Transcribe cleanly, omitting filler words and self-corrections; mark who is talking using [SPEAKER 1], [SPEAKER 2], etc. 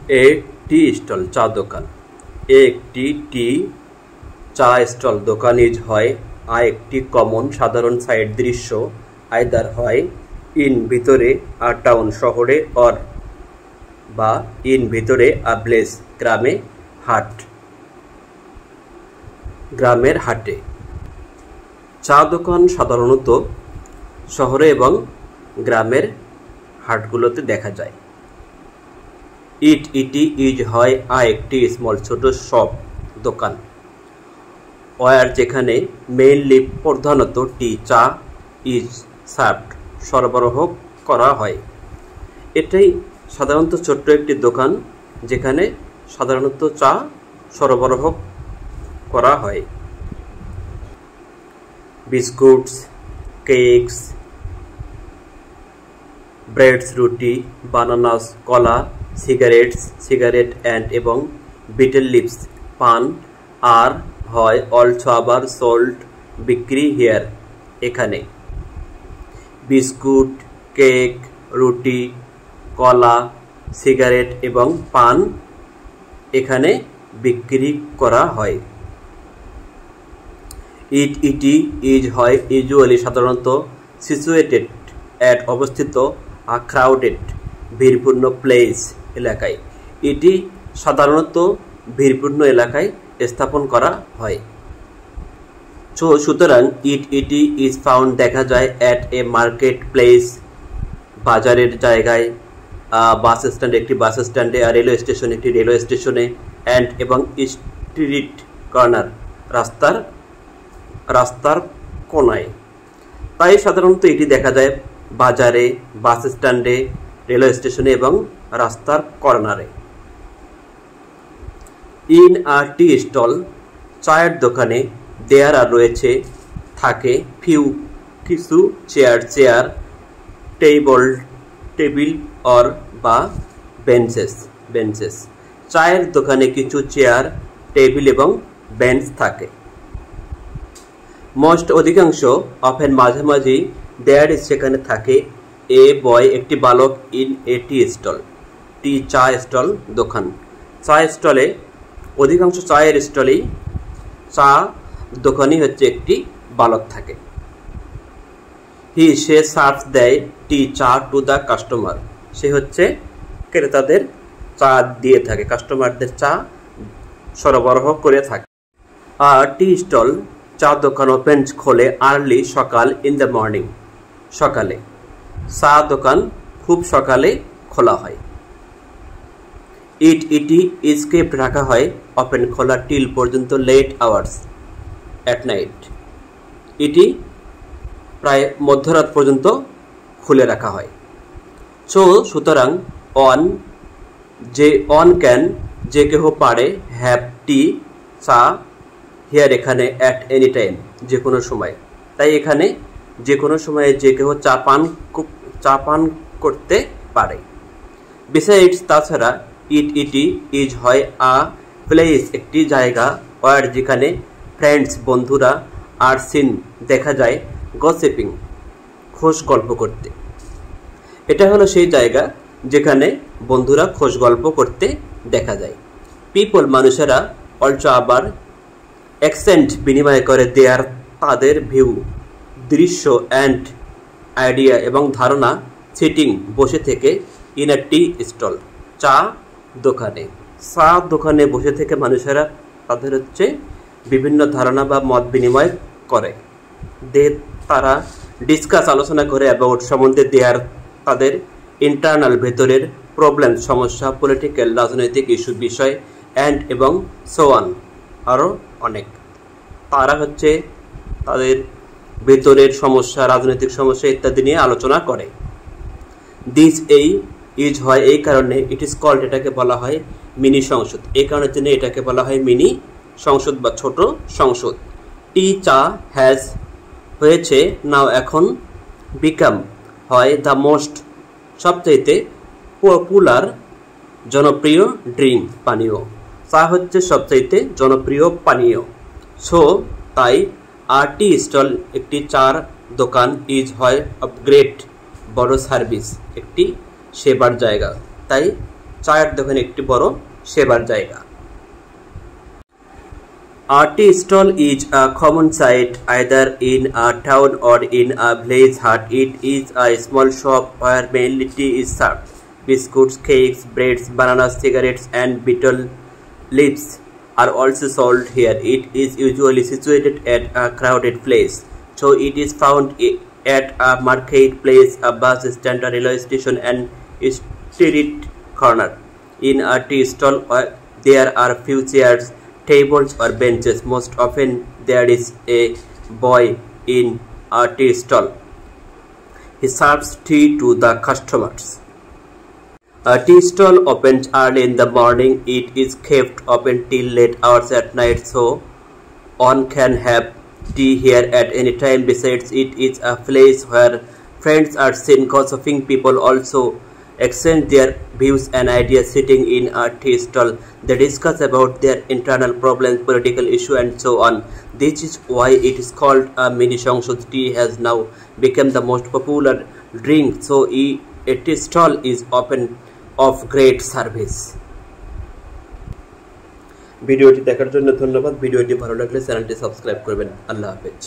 [SPEAKER 1] এ tea stall চা দোকান। একটি টি চা স্টল দোকান ইজ হয় একটি কমন সাধারণ সাইড দৃশ্য আইদার হয় ইন ভিতরে আর টাউন শহরে অর বা ইন ভিতরে আ প্লেস গ্রামে হাট গ্রামের হাটে। চা দোকান সাধারণত শহরে এবং গ্রামের হাটগুলোতে দেখা যায়। ইটি ইজ হয় একটি স্মল ছোট শপ দোকান ওয়ার যেখানে মেইনলি প্রধানত টি চা ইজ সার্ভড সরবরাহ করা হয়। এটাই সাধারণত ছোট্ট একটি দোকান যেখানে সাধারণত চা সরবরাহ করা হয়। বিস্কুটস, কেকস, ব্রেডস, রুটি, বানানাস, কলা, সিগারেট অ্যান্ড এবং বিটেল লিভস পান আর হয় অলসো আবার সোল্ড বিক্রি হিয়ার এখানে। বিস্কুট, কেক, রুটি, কলা, সিগারেট এবং পান এখানে বিক্রি করা হয়। ইটি ইজ হয় ইউজুয়ালি সাধারণত সিচুয়েটেড অ্যাট অবস্থিত আ ক্রাউডেড ভিড়পূর্ণ প্লেস এলাকায়। এটি সাধারণত ভিড়পূর্ণ এলাকায় স্থাপন করা হয়। সুতরাং ইটি ইজ ফাউন্ড দেখা যায় অ্যাট এ মার্কেট প্লেস বাজারের জায়গায়, বাস স্ট্যান্ড একটি বাস স্ট্যান্ডে, আর রেলওয়ে স্টেশন একটি রেলওয়ে স্টেশনে, অ্যান্ড এবং স্ট্রিট কর্নার রাস্তার কোনায়। তাই সাধারণত এটি দেখা যায় বাজারে, বাস স্ট্যান্ডে, রেলওয়ে স্টেশনে এবং রাস্তার কর্নারে। ইন আ টি স্টল চায়ের দোকানে দেয়ার আর রয়েছে থাকে কিছু চেয়ার, টেবিল অর বা বেঞ্চেস। চায়ের দোকানে কিছু চেয়ার, টেবিল এবং বেঞ্চ থাকে। মোস্ট অধিকাংশ অফেন মাঝামাঝি দেয়ার সেখানে থাকে এ বয় একটি বালক ইন এ টি স্টল চা স্টল দোকান। চা স্টলে অধিকাংশ চায়ের স্টলেই চা দোকানই হচ্ছে একটি বালক থাকে। সে সার্ভ দেয় টি চা টু দ্য কাস্টমার। সে হচ্ছে ক্রেতাদের চা দিয়ে থাকে, কাস্টমারদের চা সরবরাহ করে থাকে। আর টি স্টল চা দোকান খোলে আর্লি সকাল ইন দ্য মর্নিং সকালে। চা দোকান খুব সকালে খোলা হয়। ইটি ইজ কেপ্ট রাখা হয় ওপেন খোলা টিল পর্যন্ত লেট আওয়ার্স অ্যাট নাইট। এটি প্রায় মধ্যরাত পর্যন্ত খুলে রাখা হয়। সুতরাং ক্যান যে কেহ পারে হ্যাভ টি চা হিয়ার এখানে অ্যাট এনি টাইম যে কোনো সময়। তাই এখানে যে কোনো সময়ে যে কেহ চা পান করতে পারে। বিসাইডস তাছাড়া ইটি ইজ হয় আ প্লেস একটি জায়গা ওয়ার যেখানে ফ্রেন্ডস বন্ধুরা আর সিন দেখা যায় গসিপিং খোশ গল্প করতে। এটা হলো সেই জায়গা যেখানে বন্ধুরা খোশ গল্প করতে দেখা যায়। পিপল মানুষেরা অলসো আবার অ্যাকসেন্ট বিনিময় করে দেয়ার তাদের ভিউ দৃশ্য অ্যান্ড আইডিয়া এবং ধারণা সিটিং বসে থেকে ইন আ টি স্টল চা দোকানে। চা দোকানে বসে থেকে মানুষেরা তাদের হচ্ছে বিভিন্ন ধারণা বা মত বিনিময় করে। তারা ডিসকাস আলোচনা করে অ্যাবাউট সম্বন্ধে দেয়ার তাদের ইন্টারনাল ভেতরের প্রবলেম সমস্যা, পলিটিক্যাল রাজনৈতিক ইস্যু বিষয় অ্যান্ড এবং সো অন আরও অনেক। তারা হচ্ছে তাদের ভেতরের সমস্যা, রাজনৈতিক সমস্যা ইত্যাদি নিয়ে আলোচনা করে। দিস ইজ হয় এই কারণে ইট ইজ কল্ড এটাকে বলা হয় মিনি সংসদ। এই কারণের জন্য এটাকে বলা হয় মিনি সংসদ বা ছোট সংসদ। টি চা হ্যাজ হয়েছে নাও এখন বিকাম হয় দ্য মোস্ট সবচাইতে পপুলার জনপ্রিয় ড্রিঙ্ক পানীয়। চা হচ্ছে সবচাইতে জনপ্রিয় পানীয়। তাই আর টি স্টল একটি চার দোকান ইজ হয় অফ গ্রেট বড় সার্ভিস একটি সেবার জায়গা। তাই চায়ের দোকান একটি বড় সেবার জায়গা। A tea stall is a common sight either in a town or in a village hut. It is a small shop where mainly tea is served. Biscuits, cakes, breads, bananas, cigarettes and betel leaves are also sold here. It is usually situated at a crowded place. So it is found at a marketplace, a bus stand, a railway station and street corner. In a tea stall there are few chairs, tables or benches. Most often there is a boy in a tea stall. He serves tea to the customers. A tea stall opens early in the morning. It is kept open till late hours at night, so one can have tea here at any time. Besides, it is a place where friends are seen gossiping. People also exchange their views and ideas sitting in a tea stall. They discuss about their internal problems, political issue and so on. This is why it is called a mini Songshud. Tea has now become the most popular drink, so a tea stall is open of great service. ভিডিওটি দেখার জন্য ধন্যবাদ। ভিডিওটি ভালো লাগলে চ্যানেলটি subscribe করবেন। আল্লাহ হাফেজ।